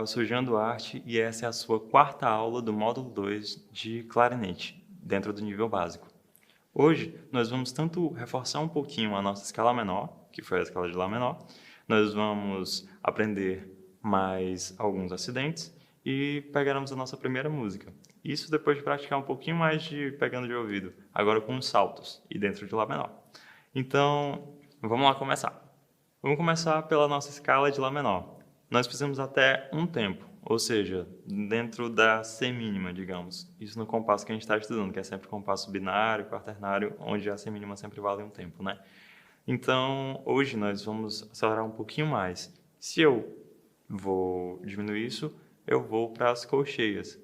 eu sou Jean Duarte e essa é a sua quarta aula do módulo 2 de clarinete, dentro do nível básico. Hoje, nós vamos tanto reforçar um pouquinho a nossa escala menor, que foi a escala de Lá menor, nós vamos aprender mais alguns acidentes e pegaremos a nossa primeira música. Isso depois de praticar um pouquinho mais de pegando de ouvido, agora com os saltos e dentro de Lá menor. Então, vamos lá começar. Vamos começar pela nossa escala de Lá menor. Nós precisamos até um tempo, ou seja, dentro da C mínima, digamos. Isso no compasso que a gente está estudando, que é sempre compasso binário, quaternário, onde a C mínima sempre vale um tempo, né? Então, hoje nós vamos acelerar um pouquinho mais. Se eu vou diminuir isso, eu vou para as colcheias,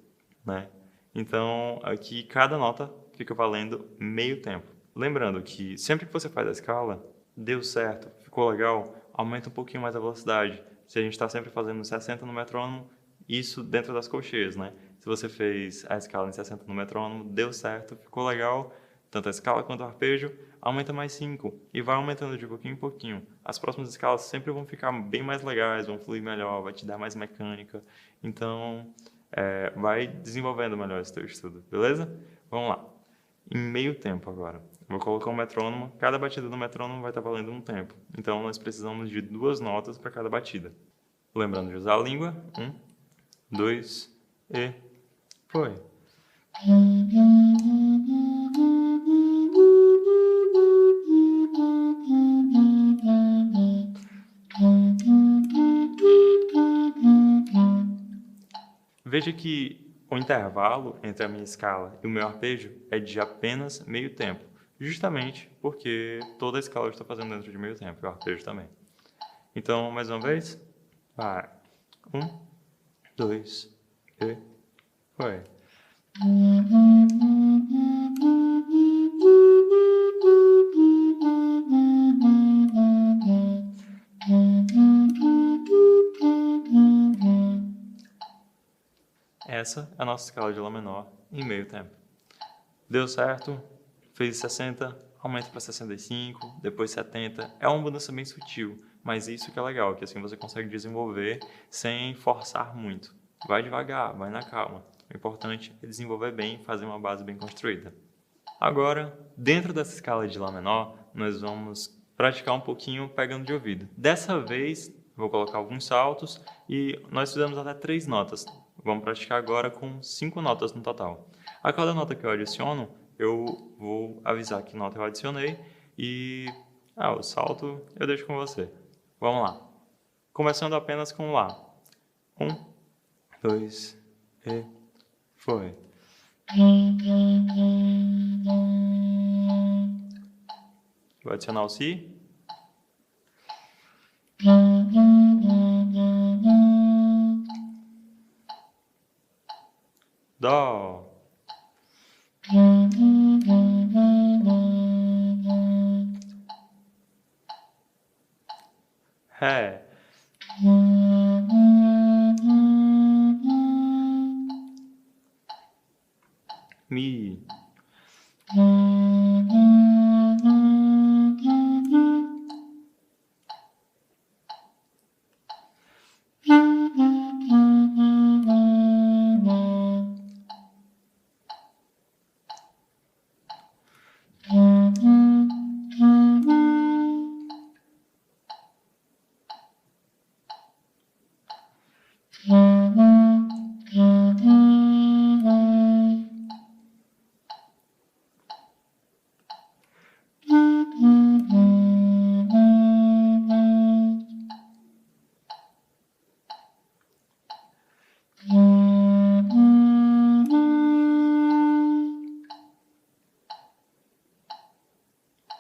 né? Então, aqui cada nota fica valendo meio tempo. Lembrando que sempre que você faz a escala, deu certo, ficou legal, aumenta um pouquinho mais a velocidade. Se a gente está sempre fazendo 60 no metrônomo, isso dentro das colcheias, né? Se você fez a escala em 60 no metrônomo, deu certo, ficou legal, tanto a escala quanto o arpejo, aumenta mais 5 e vai aumentando de pouquinho em pouquinho. As próximas escalas sempre vão ficar bem mais legais, vão fluir melhor, vai te dar mais mecânica. Então, vai desenvolvendo melhor esse teu estudo, beleza? Vamos lá. Em meio tempo agora. Vou colocar um metrônomo. Cada batida do metrônomo vai estar valendo um tempo. Então, nós precisamos de 2 notas para cada batida. Lembrando de usar a língua. 1, 2 e foi. Veja que o intervalo entre a minha escala e o meu arpejo é de apenas meio tempo, justamente porque toda a escala eu estou fazendo dentro de meio tempo, e o arpejo também. Então, mais uma vez, vai. 1, 2 e foi. Essa é a nossa escala de Lá menor em meio tempo. Deu certo, fez 60, aumenta para 65, depois 70. É uma mudança bem sutil, mas isso que é legal, que assim você consegue desenvolver sem forçar muito. Vai devagar, vai na calma. O importante é desenvolver bem e fazer uma base bem construída. Agora, dentro dessa escala de Lá menor, nós vamos praticar um pouquinho pegando de ouvido. Dessa vez, vou colocar alguns saltos e nós fizemos até 3 notas. Vamos praticar agora com 5 notas no total. A cada nota que eu adiciono, eu vou avisar que nota eu adicionei e o salto eu deixo com você. Vamos lá. Começando apenas com Lá. 1, 2 e foi. Vou adicionar o Si. Dó. Ré. Mi.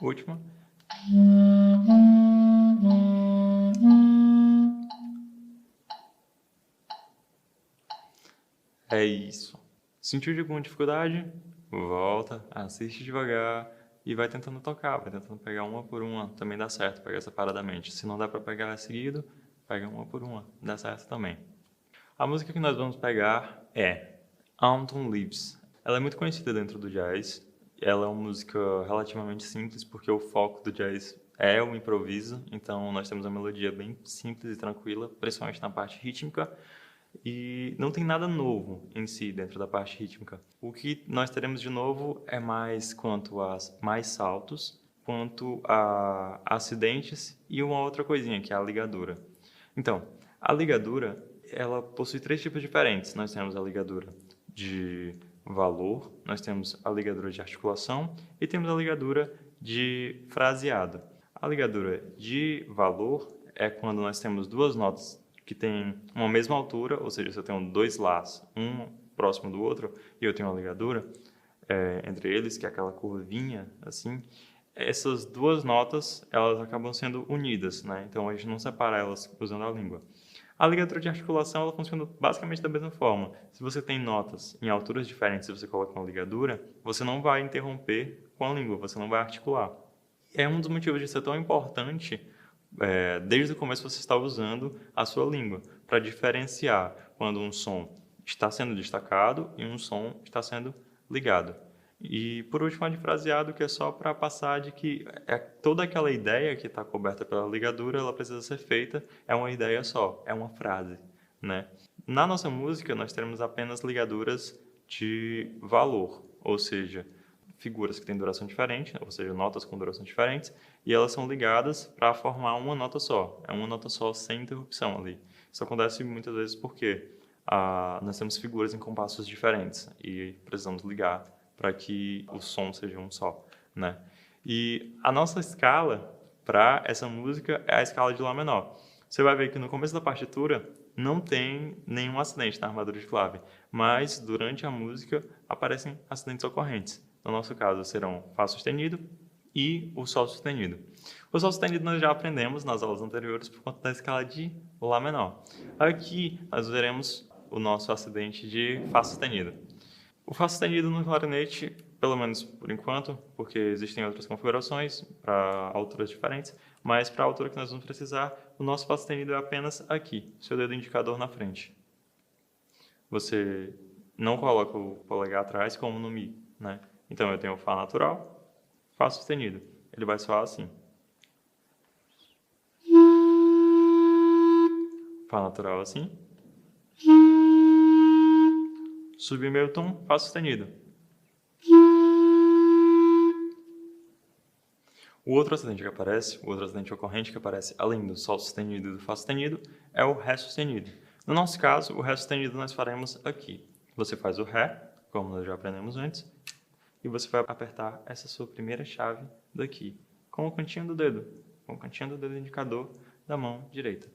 Última. É isso. Sentiu de alguma dificuldade? Volta, assiste devagar e vai tentando tocar, vai tentando pegar uma por uma. Também dá certo pegar separadamente. Se não dá para pegar seguido, pega uma por uma. Dá certo também. A música que nós vamos pegar é Autumn Leaves. Ela é muito conhecida dentro do jazz. Ela é uma música relativamente simples, porque o foco do jazz é o improviso. Então, nós temos uma melodia bem simples e tranquila, principalmente na parte rítmica. E não tem nada novo em si dentro da parte rítmica. O que nós teremos de novo é mais quanto a mais saltos, quanto a acidentes e uma outra coisinha, que é a ligadura. Então, a ligadura, ela possui três tipos diferentes. Nós temos a ligadura de valor, nós temos a ligadura de articulação e temos a ligadura de fraseado. A ligadura de valor é quando nós temos duas notas que têm uma mesma altura, ou seja, se eu tenho dois Lás, um próximo do outro, e eu tenho uma ligadura entre eles, que é aquela curvinha, assim, essas duas notas, elas acabam sendo unidas, né? Então, a gente não separa elas usando a língua. A ligadura de articulação, ela funciona basicamente da mesma forma. Se você tem notas em alturas diferentes e você coloca uma ligadura, você não vai interromper com a língua, você não vai articular. É um dos motivos de ser tão importante, desde o começo você está usando a sua língua, para diferenciar quando um som está sendo destacado e um som está sendo ligado. E, por último, a de fraseado, que é só para passar de que toda aquela ideia que está coberta pela ligadura, ela precisa ser feita, é uma ideia só, é uma frase, né? Na nossa música, nós teremos apenas ligaduras de valor, ou seja, figuras que têm duração diferente, ou seja, notas com duração diferentes, e elas são ligadas para formar uma nota só. É uma nota só sem interrupção ali. Isso acontece muitas vezes porque nós temos figuras em compassos diferentes e precisamos ligar para que o som seja um só, né? E a nossa escala para essa música é a escala de Lá menor. Você vai ver que no começo da partitura não tem nenhum acidente na armadura de clave, mas durante a música aparecem acidentes ocorrentes. No nosso caso, serão Fá sustenido e o Sol sustenido. O Sol sustenido nós já aprendemos nas aulas anteriores por conta da escala de Lá menor. Aqui nós veremos o nosso acidente de Fá sustenido. O Fá sustenido no clarinete, pelo menos por enquanto, porque existem outras configurações para alturas diferentes, mas para a altura que nós vamos precisar, o nosso Fá sustenido é apenas aqui, seu dedo indicador na frente. Você não coloca o polegar atrás como no Mi, né? Então eu tenho o Fá natural, Fá sustenido. Ele vai soar assim. Fá natural assim. Subir meio tom, Fá sustenido. O outro acidente que aparece, o outro acidente ocorrente que aparece além do Sol sustenido e do Fá sustenido, é o Ré sustenido. No nosso caso, o Ré sustenido nós faremos aqui. Você faz o Ré, como nós já aprendemos antes, e você vai apertar essa sua primeira chave daqui, com o cantinho do dedo, com o cantinho do dedo indicador da mão direita.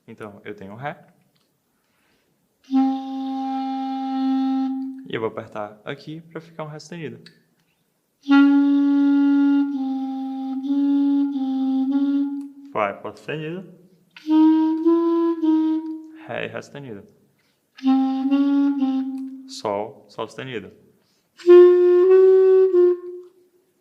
Então, eu tenho o Ré, e eu vou apertar aqui para ficar um Ré sustenido. Vai, Fá sustenido, Ré e Ré sustenido. Sol, Sol sustenido.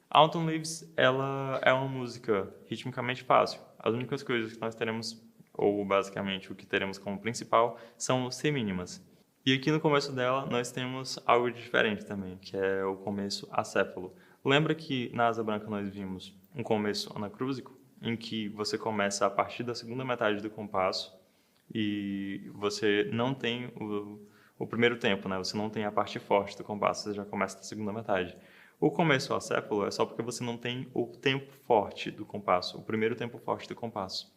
Autumn Leaves, ela é uma música ritmicamente fácil. As únicas coisas que nós teremos, ou basicamente o que teremos como principal, são semínimas. E aqui no começo dela nós temos algo diferente também, que é o começo acéfalo. Lembra que na Asa Branca nós vimos um começo anacrúsico, em que você começa a partir da segunda metade do compasso e você não tem o primeiro tempo, né? Você não tem a parte forte do compasso, você já começa da segunda metade. O começo acéfalo é só porque você não tem o tempo forte do compasso, o primeiro tempo forte do compasso.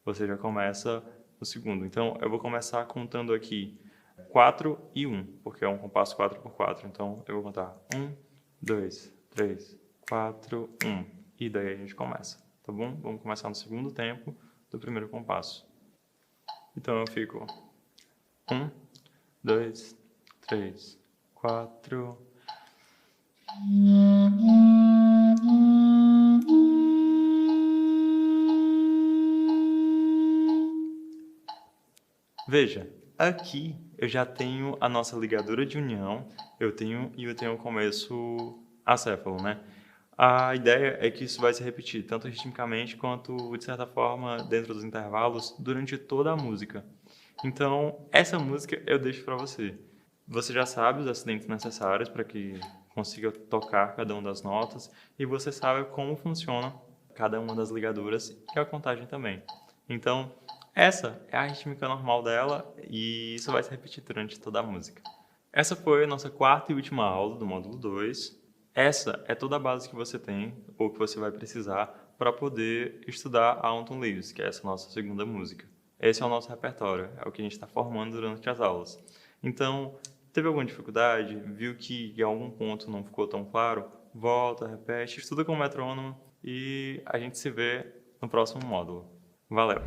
Você já começa no segundo. Então, eu vou começar contando aqui 4 e 1, porque é um compasso 4x4. Então, eu vou contar 1, 2, 3, 4, 1. E daí a gente começa, tá bom? Vamos começar no segundo tempo do primeiro compasso. Então, eu fico 1, 2, 3, 4. Veja, aqui eu já tenho a nossa ligadura de união, eu tenho o começo acéfalo, né? A ideia é que isso vai se repetir, tanto ritmicamente quanto, de certa forma, dentro dos intervalos, durante toda a música. Então, essa música eu deixo para você. Você já sabe os acidentes necessários para que consiga tocar cada uma das notas e você sabe como funciona cada uma das ligaduras e a contagem também. Então, Essa é a rítmica normal dela e isso vai se repetir durante toda a música. Essa foi a nossa quarta e última aula do módulo 2. Essa é toda a base que você tem ou que você vai precisar para poder estudar a Autumn Leaves, que é essa nossa segunda música. Esse é o nosso repertório, é o que a gente está formando durante as aulas. Então, teve alguma dificuldade, viu que em algum ponto não ficou tão claro, volta, repete, estuda com o metrônomo e a gente se vê no próximo módulo. Valeu!